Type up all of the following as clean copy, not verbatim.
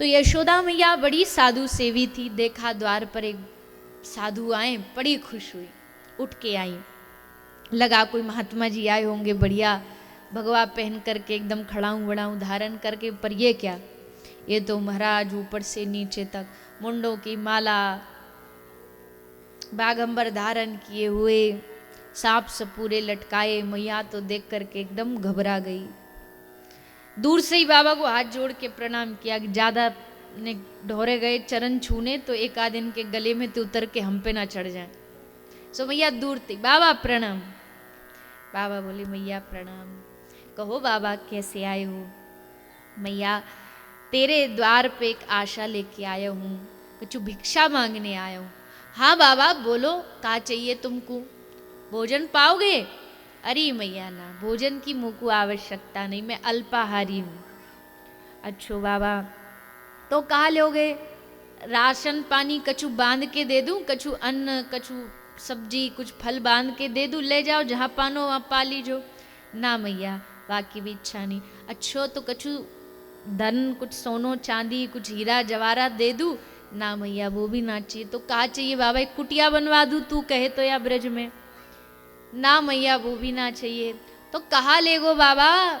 तो यशोदा मैया बड़ी साधु सेवी थी, देखा द्वार पर एक साधु आए, बड़ी खुश हुई, उठ के आई, लगा कोई महात्मा जी आए होंगे बढ़िया भगवा पहन करके एकदम खड़ाऊं बड़ाऊं धारण करके, पर ये क्या, ये तो महाराज ऊपर से नीचे तक मुंडों की माला बागंबर धारण किए हुए, सांप सपूरे लटकाए। मैया तो देख करके एकदम घबरा गई, दूर से ही बाबा को हाथ जोड़ के प्रणाम किया। ज्यादा ने ढोरे गए चरण छूने तो एक आध दिन के गले में तो उतर के हम पे ना चढ़ जाए। सो मैया दूर थी, बाबा प्रणाम। बाबा बोले मैया प्रणाम। कहो बाबा कैसे आए हो? मैया तेरे द्वार पे एक आशा लेके आया हूँ, कुछ भिक्षा मांगने आया हूँ। हाँ बाबा बोलो, क्या चाहिए तुमको? भोजन पाओगे? अरे मैया ना, भोजन की मुझको आवश्यकता नहीं, मैं अल्पाहारी हूँ। अच्छो बाबा, तो कहा लोगे? राशन पानी कछु बांध के दे दूं, कछु अन्न कछु सब्जी कुछ फल बांध के दे दूं, ले जाओ जहाँ पानो वहाँ पा लीजो। ना मैया, बाकी भी इच्छा नहीं। अच्छो तो कछु धन, कुछ सोनो चांदी, कुछ हीरा जवाहरात दे दूं? ना मैया, वो भी ना चाहिए। तो कहा चाहिए बाबा? एक कुटिया बनवा दूं तू कहे तो, या ब्रज में? ना मैया, वो भी ना चाहिए। तो कहा ले गो बाबा?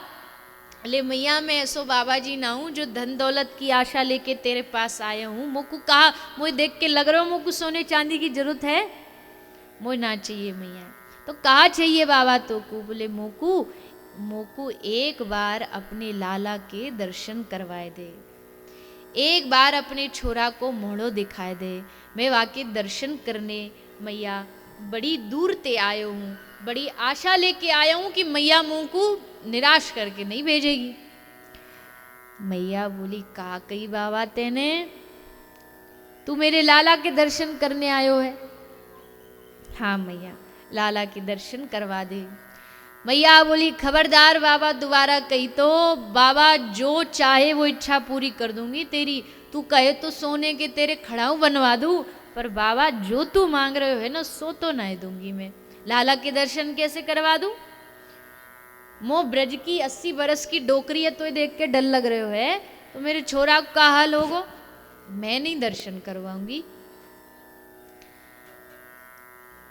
ले मैया, मैं ऐसो बाबा जी ना हूँ जो धन दौलत की आशा लेके तेरे पास आया हूँ। मोको कहा, मुझे देख के लग रहा हो मोको सोने चांदी की जरूरत है? मुझे ना चाहिए मैया। तो कहा चाहिए बाबा तो को? बोले मोकू एक बार अपने लाला के दर्शन करवाए दे, एक बार अपने छोरा को मोड़ो दिखाए दे। मैं वाकई दर्शन करने मैया बड़ी दूर ते आयो हूँ, बड़ी आशा लेके आया हूँ कि मैया मुँह को निराश करके नहीं भेजेगी। मैया बोली, कहा कही बाबा तेने, तू मेरे लाला के दर्शन करने आयो है? हाँ मैया, लाला के दर्शन करवा दे। मैया बोली, खबरदार बाबा दोबारा कही तो बाबा जो चाहे वो इच्छा पूरी कर दूंगी तेरी। तू कहे तो सोने के तेरे खड़ाऊ बनवा दूं, पर बाबा जो तू मांग रहे हो है ना, सो तो नहीं दूंगी मैं। लाला के दर्शन कैसे करवा दूं? मो ब्रज की 80 बरस की डोकरी है तो ये देख के डर लग रहे हो है, तो मेरे छोरा का हाल होगो? मैं नहीं दर्शन करवाऊंगी।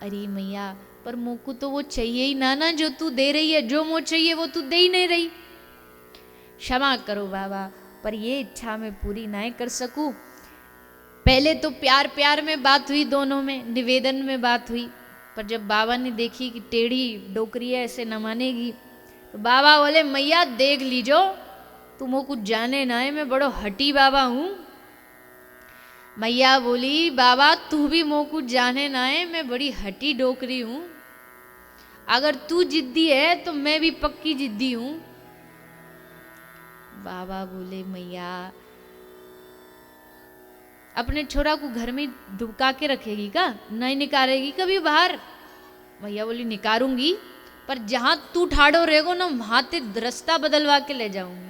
अरे मैया, पर मोको तो वो चाहिए ही ना ना जो तू दे रही है, जो मो चाहिए वो तू दे ही नहीं रही। क्षमा करो बाबा, पर ये इच्छा मैं पूरी ना कर सकूं। पहले तो प्यार प्यार में बात हुई, दोनों में निवेदन में बात हुई, पर जब बाबा ने देखी कि टेढ़ी डोकरी है ऐसे न मानेगी, तो बाबा बोले मैया देख लीजो, तुम वो कुछ जाने ना है, मैं बड़ो हटी बाबा हूं। मैया बोली, बाबा तू भी मो कुछ जाने ना है, मैं बड़ी हटी डोकरी हूं। अगर तू जिद्दी है तो मैं भी पक्की जिद्दी हूं। बाबा बोले, मैया अपने छोरा को घर में दुबका के रखेगी का? नहीं निकालेगी कभी बाहर? मैया बोली, निकारूंगी, पर जहां तू ठाड़ो रहेगो ना वहां ते रास्ता बदलवा के ले जाऊंगी।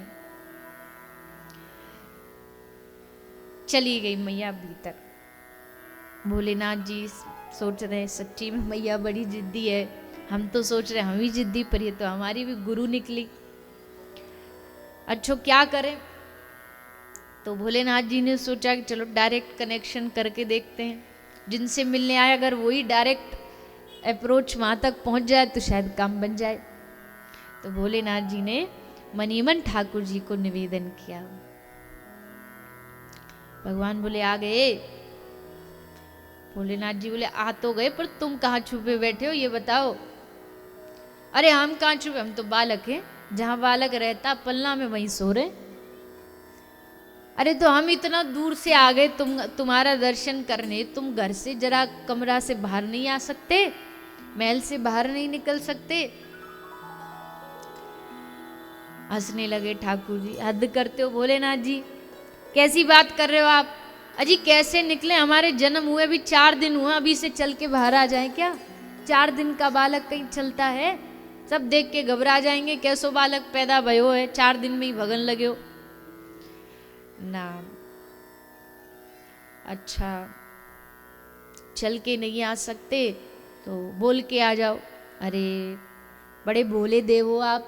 चली गई मैया भीतर। भोलेनाथ जी सोच रहे सच्ची में मैया बड़ी जिद्दी है, हम तो सोच रहे हम ही जिद्दी, पर ये तो हमारी भी गुरु निकली। अच्छो क्या करें? तो भोलेनाथ जी ने सोचा कि चलो डायरेक्ट कनेक्शन करके देखते हैं, जिनसे मिलने आए अगर वही डायरेक्ट अप्रोच वहां तक पहुंच जाए तो शायद काम बन जाए। तो भोलेनाथ जी ने मनीमन ठाकुर जी को निवेदन किया। भगवान बोले, आ गए? भोलेनाथ जी बोले, आ तो गए, पर तुम कहाँ छुपे बैठे हो ये बताओ। अरे हम कहाँ छुपे, हम तो बालक हैं, जहां बालक रहता पलना में वहीं सो रहे। अरे तो हम इतना दूर से आ गए तुम्हारा दर्शन करने, तुम घर से जरा कमरा से बाहर नहीं आ सकते? महल से बाहर नहीं निकल सकते? हंसने लगे ठाकुर जी, हद करते हो भोलेनाथ जी, कैसी बात कर रहे हो आप? अजी कैसे निकले, हमारे जन्म हुए अभी 4 दिन हुआ, अभी से चल के बाहर आ जाए क्या? 4 दिन का बालक कहीं चलता है? सब देख के घबरा जाएंगे, कैसो बालक पैदा भयो है, 4 दिन में ही भगन लगे हो ना। अच्छा चल के नहीं आ सकते तो बोल के आ जाओ। अरे बड़े भोले देव हो आप,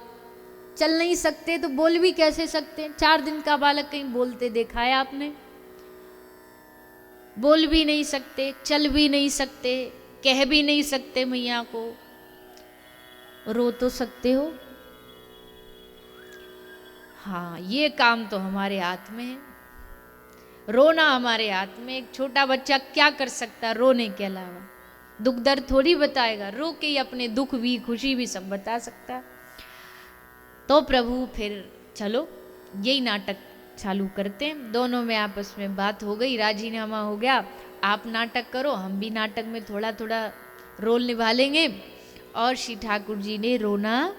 चल नहीं सकते तो बोल भी कैसे सकते हैं? 4 दिन का बालक कहीं बोलते देखा है आपने? बोल भी नहीं सकते, चल भी नहीं सकते, कह भी नहीं सकते मैया को, रो तो सकते हो? हाँ, ये काम तो हमारे हाथ में है, रोना हमारे हाथ में। एक छोटा बच्चा क्या कर सकता है रोने के अलावा? दुख दर्द थोड़ी बताएगा, रो के ही अपने दुख भी खुशी भी सब बता सकता है। तो प्रभु फिर चलो यही नाटक चालू करते हैं। दोनों में आपस में बात हो गई, राजीनामा हो गया, आप नाटक करो, हम भी नाटक में थोड़ा थोड़ा रोल निभा लेंगे। और श्री ठाकुर जी ने रोना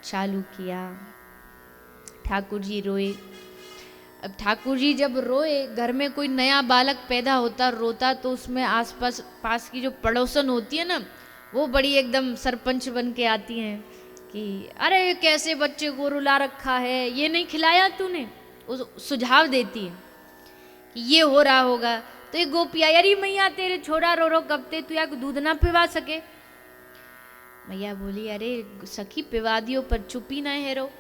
चालू किया। ठाकुर जी रोए। अब ठाकुर जी जब रोए, घर में कोई नया बालक पैदा होता रोता तो उसमें आसपास पास की जो पड़ोसन होती है ना, वो बड़ी एकदम सरपंच बन के आती हैं कि अरे कैसे बच्चे को रुला रखा है, ये नहीं खिलाया तूने, सुझाव देती है कि ये हो रहा होगा। तो ये गोपिया, अरे मैया तेरे छोरा रो रो कबते, तू या दूध ना पिवा सके? मैया बोली अरे सखी पिवा दियो पर चुपी ना है रो,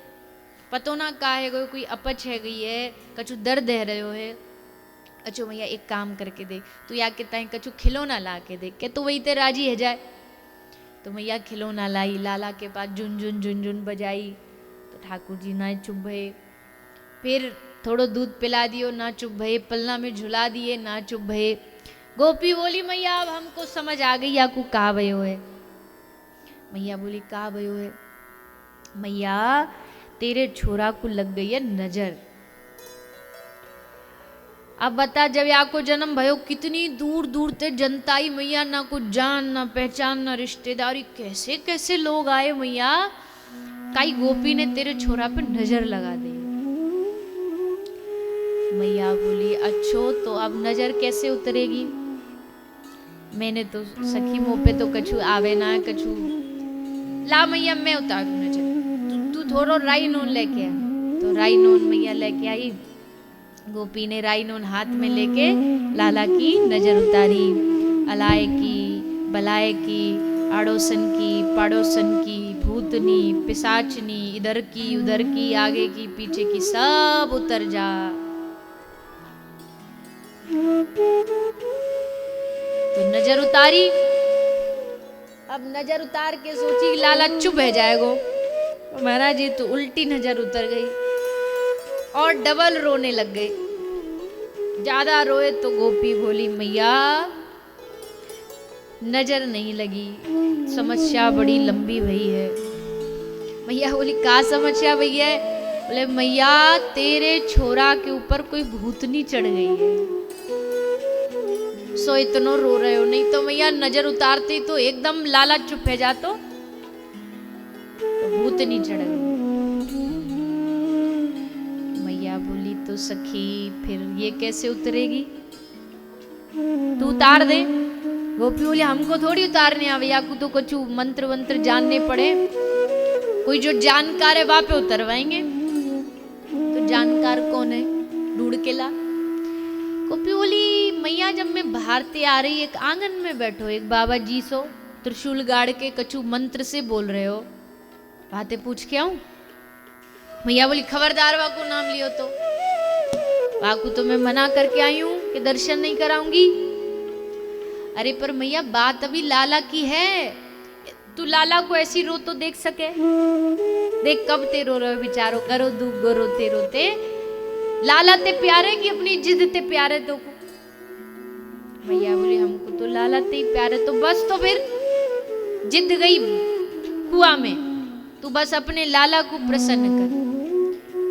पतो ना का है कोई अपच है गई है, कछु दर्द है रहो है। अच्छो मैया एक काम करके दे, तू या के ताई कछु खिलौना ला के दे के, तो वही ते राजी है जाए। तो मैया खिलौना लाई, लाला के पास झुन बजाई, तो ठाकुर जी ना चुप भये। फिर थोड़ो दूध पिला दियो, ना चुप भये, पलना में झुला दिए, ना चुप भये। गोपी बोली मैया अब हमको समझ आ गई आपको का भयो है। मैया बोली का भयो है? मैया तेरे छोरा को लग गई है नजर। अब बता, जब आपको जन्म भयो कितनी दूर दूर ते जनता आई मैया, ना कुछ जान ना पहचान ना रिश्तेदारी, कैसे कैसे लोग आए मैया, काई गोपी ने तेरे छोरा पे नजर लगा दी। मैया बोली अच्छो तो अब नजर कैसे उतरेगी? मैंने तो सखी मुंह पे तो कछु आवे ना कछु, ला मैया मैं उतार दूं नजर, तू थोड़ा राई नून लेके आ। तो राई नून मैया लेके आई। गोपी ने राई नून हाथ में लेके लाला की नजर उतारी। अलाय की बलाय की, आड़ोसन की पड़ोसन की, भूतनी पिशाचनी, इधर की उधर की, आगे की पीछे की, सब उतर जा। तो नजर उतारी। अब नजर उतार के सोची लाला चुप है जाएगो, तो महाराज जी तो उल्टी नजर उतर गई और डबल रोने लग गई। ज्यादा रोए तो गोपी बोली मैया नजर नहीं लगी, समस्या बड़ी लंबी भई है। मैया बोली का समस्या भैया? बोले मैया तेरे छोरा के ऊपर कोई भूतनी चढ़ गई है, सो इतनो रो रहे हो। नहीं तो मैया नजर उतारती तो एकदम लाला चुप है जा, तो भूतनी चढ़ गई। मैया बोली तो सखी फिर ये कैसे उतरेगी, तू उतार दे। गोपी बोली हमको थोड़ी उतारने आवे, या तो कुछ मंत्र वंत्र जानने पड़े, कोई जो जानकार है वहां पे उतरवाएंगे। तो जानकार कौन है, ढूंढ के ला। गोपी बोली मैया जब मैं बाहर से आ रही, एक आंगन में बैठो एक बाबा जी सो त्रिशूल गाड़ के कछु मंत्र से बोल रहे हो, बातें पूछ के आऊं? मैया बोली खबरदार वाकू नाम लियो तो, वाकू तो मैं मना करके आई हूं कि दर्शन नहीं कराऊंगी। अरे पर मैया बात अभी लाला की है, तू लाला को ऐसी रो तो देख सके, देख कब ते रो रहे बेचारो, करो दुख गो रोते रोते, लाला ते प्यारे की अपनी जिद ते प्यारे तो को। मैया बोली हमको तो लाला ते ही प्यारे, तो बस तो फिर जिद गई कुआ में, तू बस अपने लाला को प्रसन्न कर।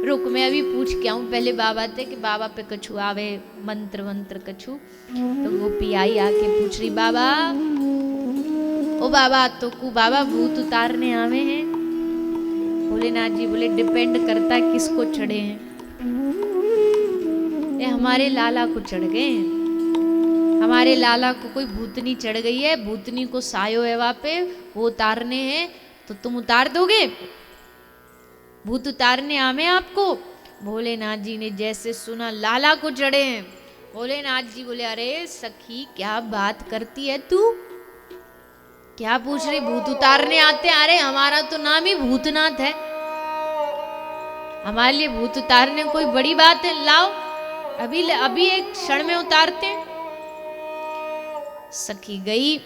रुक मैं अभी पूछ के आऊं पहले बाबा ते कि बाबा पे कछु आवे मंत्र वंत्र कछु। तो गोपी आई आके पूछ रही बाबा, ओ बाबा तो को बाबा भूत उतारने आवे हैं? भोलेनाथ जी बोले डिपेंड करता है किसको चढ़े हैं, ये हमारे लाला को चढ़ गए हैं, हमारे लाला को कोई भूतनी चढ़ गई है, भूतनी को सायो है वहां पे, वो उतारने हैं, तो तुम उतार दोगे? भूत उतारने आवे आपको? भोलेनाथ जी ने जैसे सुना लाला को चढ़े हैं, भोलेनाथ जी बोले अरे सखी क्या बात करती है तू, क्या पूछ रही, भूत उतारने आते? अरे हमारा तो नाम ही भूतनाथ है, हमारे लिए भूत उतारने कोई बड़ी बात है, लाओ अभी एक क्षण में उतारते हैं। सखी गई,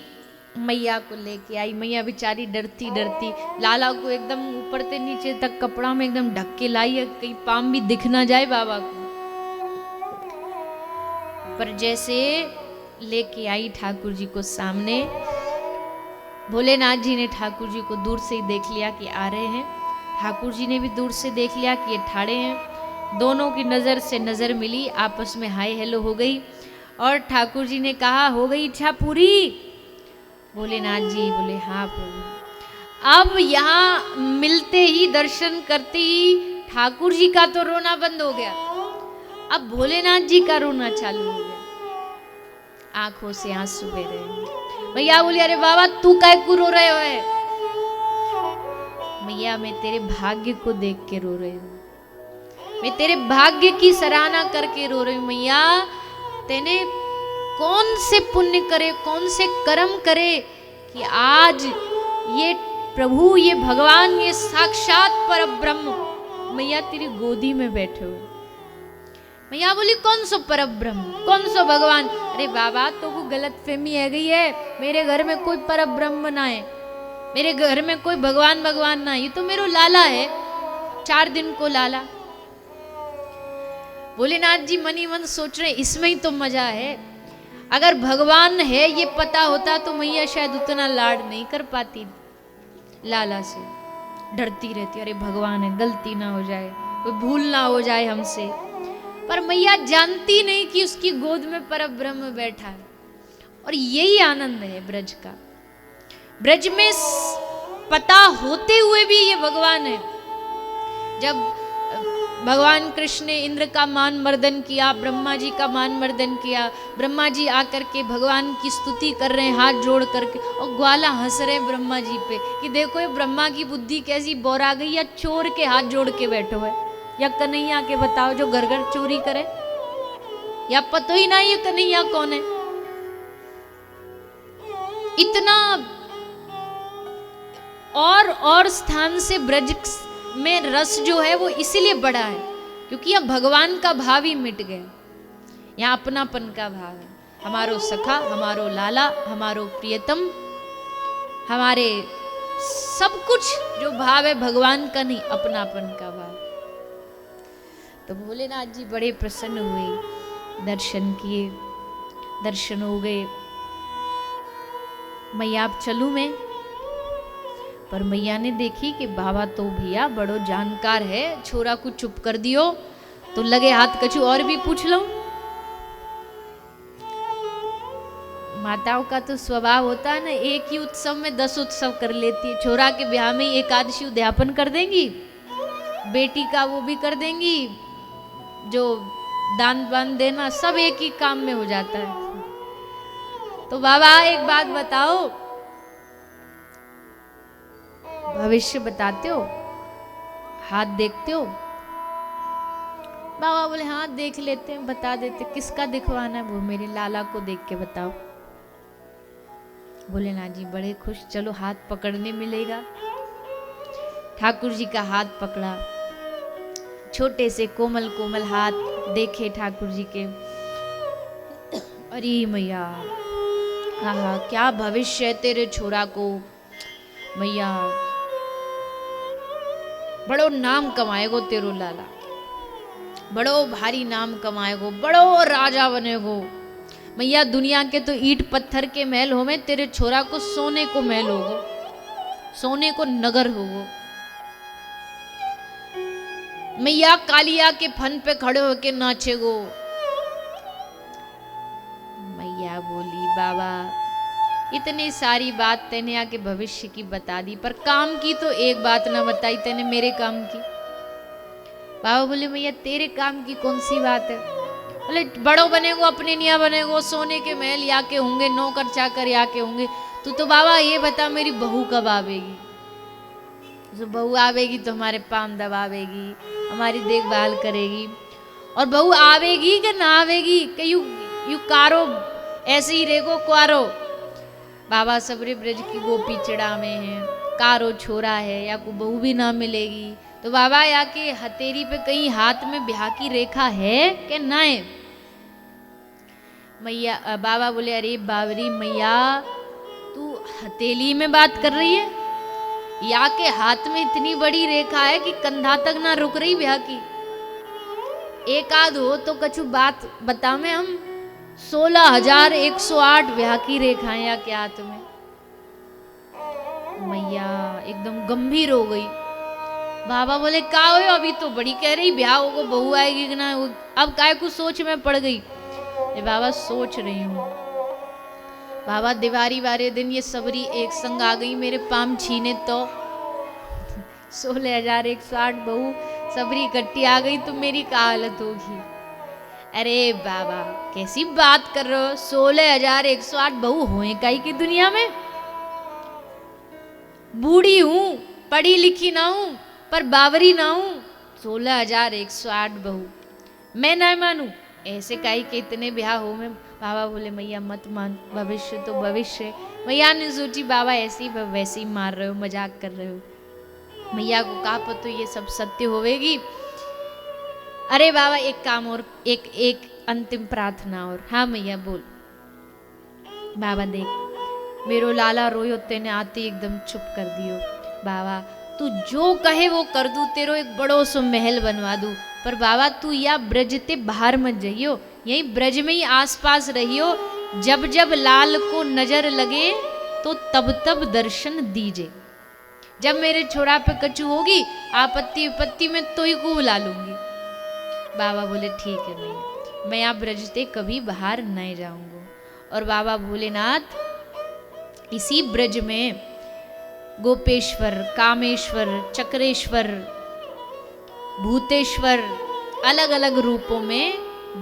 मैया को लेके आई। मैया बेचारी डरती डरती लाला को एकदम ऊपर से नीचे तक कपड़ा में एकदम ढक के लाई है, कहीं पाम भी दिख ना जाए बाबा को। पर जैसे लेके आई ठाकुर जी को सामने, भोलेनाथ जी ने ठाकुर जी को दूर से ही देख लिया कि आ रहे हैं। ठाकुर जी ने भी दूर से देख लिया कि ये ठाड़े हैं। दोनों की नज़र से नज़र मिली, आपस में हाय हेलो हो गई। और ठाकुर जी ने कहा, हो गई इच्छा पूरी? भोलेनाथ जी बोले, हाँ प्रभु। अब यहाँ मिलते ही, दर्शन करते ही ठाकुर जी का तो रोना बंद हो गया, अब भोलेनाथ जी का रोना चालू हो गया। आंखों से आंसू बह रहे हैं। मैया बोली, अरे बाबा तू काय को रो रहे हो? मैया मैं तेरे भाग्य को देख के रो रही हूँ, मैं तेरे भाग्य की सराहना करके रो रही हूँ। मैया तेने कौन से पुण्य करे, कौन से कर्म करे कि आज ये प्रभु, ये भगवान, ये साक्षात परब्रह्म मैया तेरी गोदी में बैठे हुए। मैया बोली, कौन सो परब्रह्म, कौन सो भगवान? अरे बाबा तो वो गलत फहमी है गई है, मेरे घर में कोई परब्रह्म ना है, मेरे घर में कोई भगवान भगवान ना है, ये तो मेरो लाला है, 4 दिन को लाला। भोलेनाथ जी मनी मन सोच रहे, इसमें ही तो मजा है। अगर भगवान है ये पता होता तो मैया शायद उतना लाड नहीं कर पाती लाला से, डरती रहती, अरे भगवान है गलती ना हो जाए, कोई भूल ना हो जाए हमसे। पर मैया जानती नहीं कि उसकी गोद में परब्रह्म बैठा है। और यही आनंद है ब्रज का। ब्रज में पता होते हुए भी ये भगवान है। जब भगवान कृष्ण ने इंद्र का मान मर्दन किया, ब्रह्मा जी का मान मर्दन किया, ब्रह्मा जी आकर के भगवान की स्तुति कर रहे हैं हाथ जोड़ करके, और ग्वाला हंस रहे हैं ब्रह्मा जी पे कि देखो ये ब्रह्मा की बुद्धि कैसी बोरा गई, या चोर के हाथ जोड़ के बैठो है, या कन्हैया के बताओ जो घर घर चोरी करे, या पता ही ना ये कन्हैया कौन है। इतना और स्थान से ब्रज में रस जो है वो इसीलिए बढ़ा है क्योंकि यह भगवान का भाव ही मिट गया, यहाँ अपनापन का भाव है। हमारो सखा, हमारो लाला, हमारो प्रियतम, हमारे सब कुछ जो भाव है भगवान का नहीं, अपनापन का भाव। तो भोलेनाथ जी बड़े प्रसन्न हुए, दर्शन किए, दर्शन हो गए। मैया आप चलूं मैं? पर मैया ने देखी कि बाबा तो भैया बड़ो जानकार है, छोरा को चुप कर दियो तो लगे हाथ कछु और भी पूछ लो। माताओं का तो स्वभाव होता है ना, एक ही उत्सव में 10 उत्सव कर लेती है। छोरा के ब्याह में एकादशी उद्यापन कर देंगी, बेटी का वो भी कर देंगी, जो दान वान देना सब एक ही काम में हो जाता है। तो बाबा एक बात बताओ, भविष्य बताते हो, हाथ देखते हो? बाबा बोले हाँ देख लेते हैं, बता देते। किसका दिखवाना है? वो मेरे लाला को देख के बताओ। भोलेनाथ जी बड़े खुश, चलो हाथ पकड़ने मिलेगा। ठाकुर जी का हाथ पकड़ा, छोटे से कोमल कोमल हाथ देखे ठाकुर जी के। अरे मैया, हाँ क्या भविष्य है तेरे छोरा को, मैया बड़ो नाम कमाएगो तेरो लाला, बड़ो भारी नाम कमाएगो, बड़ो राजा बनेगो। मैया दुनिया के तो ईंट पत्थर के महल होवे, तेरे छोरा को सोने को महल होगो, सोने को नगर होगो। मैया कालिया के फन पे खड़े होके नाचेगो। मैया बोली बाबा इतनी सारी बात तेने आके भविष्य की बता दी, पर काम की तो एक बात ना बताई तेने, मेरे काम की। बाबा बोले मैया तेरे काम की कौन सी बात है? बोले बड़ो बनेगो, अपने निया बनेगो, सोने के महल या के होंगे, नौकर चाकर या के होंगे। तो बाबा ये बता मेरी बहू कब आवेगी? तो बहू आवेगी तो हमारे पाम दबावेगी, हमारी देखभाल करेगी। और बहू आवेगी कि ना आवेगी कि यू कारो ऐसे ही रेगो क्वारो। बाबा सबरे ब्रज की गोपी चिड़ा में है, कारो छोरा है, या को बहू भी ना मिलेगी तो बाबा या के हथेली पे कहीं हाथ में ब्याह की रेखा है कि नहीं? मैया बाबा बोले अरे बावरी मैया तू हथेली में बात कर रही है, या के हाथ में इतनी बड़ी रेखा है कि कंधा तक ना रुक रही ब्याह की। एक आध हो तो कछु बात बता में हम 16,108 ब्याह की रेखाएं या के हाथ में। मैया एकदम गंभीर हो गई। बाबा बोले का हो, अभी तो बड़ी कह रही ब्याह होगा, बहू आएगी कि ना, अब काय कुछ सोच में पड़ गई। ये बाबा सोच रही हूँ। बाबा दिवाली वाले दिन ये सबरी एक संग आ गई मेरे पाम छीने तो 16,108 बहू सबरी इकट्ठी आ गई तो मेरी क्या हालत होगी। अरे बाबा कैसी बात कर रहे हो, 16,108 बहू हुए काई की दुनिया में। बूढ़ी हूं, पढ़ी लिखी ना हूं, पर बावरी ना हूं, 16,108 बहू मैं ना मानू, ऐसे काई के इतने ब्याह हो में। बाबा बोले मैया मत मान, भविष्य तो भविष्य। मैया ने सोची बाबा ऐसी वैसे ही मार रहे हो, मजाक कर रहे हो। मैया को कहा पतो ये सब सत्य होवेगी। अरे बाबा एक काम और, एक अंतिम प्रार्थना और। हाँ मैया बोल। बाबा देख मेरो लाला रोयो तेने आते एकदम चुप कर दियो। बाबा तू जो कहे वो कर दू, तेरो एक बड़ो सो महल बनवा दू, पर बाबा तू या ब्रज ते बाहर मत जाइयो, यही ब्रज में ही आसपास रहियो। जब जब लाल को नजर लगे तो तब तब दर्शन दीजे। जब मेरे छोरा पे कचू होगी आपत्ति विपत्ति में तो ही को बुला लूंगी। बाबा बोले ठीक है मैया, मैं आप ब्रज ते कभी बाहर नहीं जाऊंगा। और बाबा भोलेनाथ इसी ब्रज में गोपेश्वर, कामेश्वर, चक्रेश्वर, भूतेश्वर अलग अलग रूपों में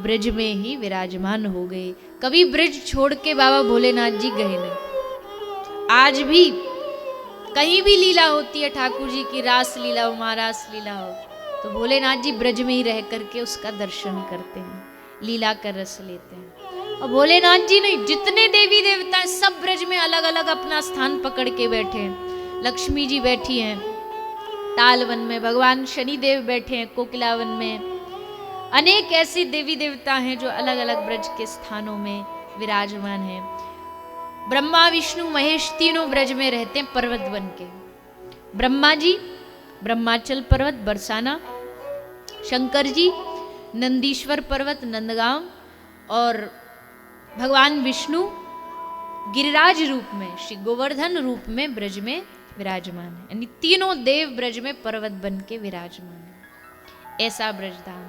ब्रज में ही विराजमान हो गए। कभी ब्रज छोड़ के बाबा भोलेनाथ जी गए नहीं। आज भी कहीं भी लीला होती है ठाकुर जी की, रास लीला हो, महारास लीला हो, तो भोलेनाथ जी ब्रज में ही रह करके उसका दर्शन करते हैं, लीला का रस लेते हैं। और भोलेनाथ जी नहीं, जितने देवी देवता हैं सब ब्रज में अलग अलग अपना स्थान पकड़ के बैठे हैं। लक्ष्मी जी बैठी हैं तालवन में, भगवान शनिदेव बैठे हैं कोकिलावन में, अनेक ऐसी देवी देवता हैं जो अलग अलग ब्रज के स्थानों में विराजमान हैं। ब्रह्मा विष्णु महेश तीनों ब्रज में रहते हैं पर्वत बन के। ब्रह्मा जी ब्रह्माचल पर्वत बरसाना, शंकर जी नंदीश्वर पर्वत नंदगांव, और भगवान विष्णु गिरिराज रूप में, श्री गोवर्धन रूप में ब्रज में विराजमान है। यानी तीनों देव ब्रज में पर्वत बन के विराजमान है। ऐसा ब्रजधाम।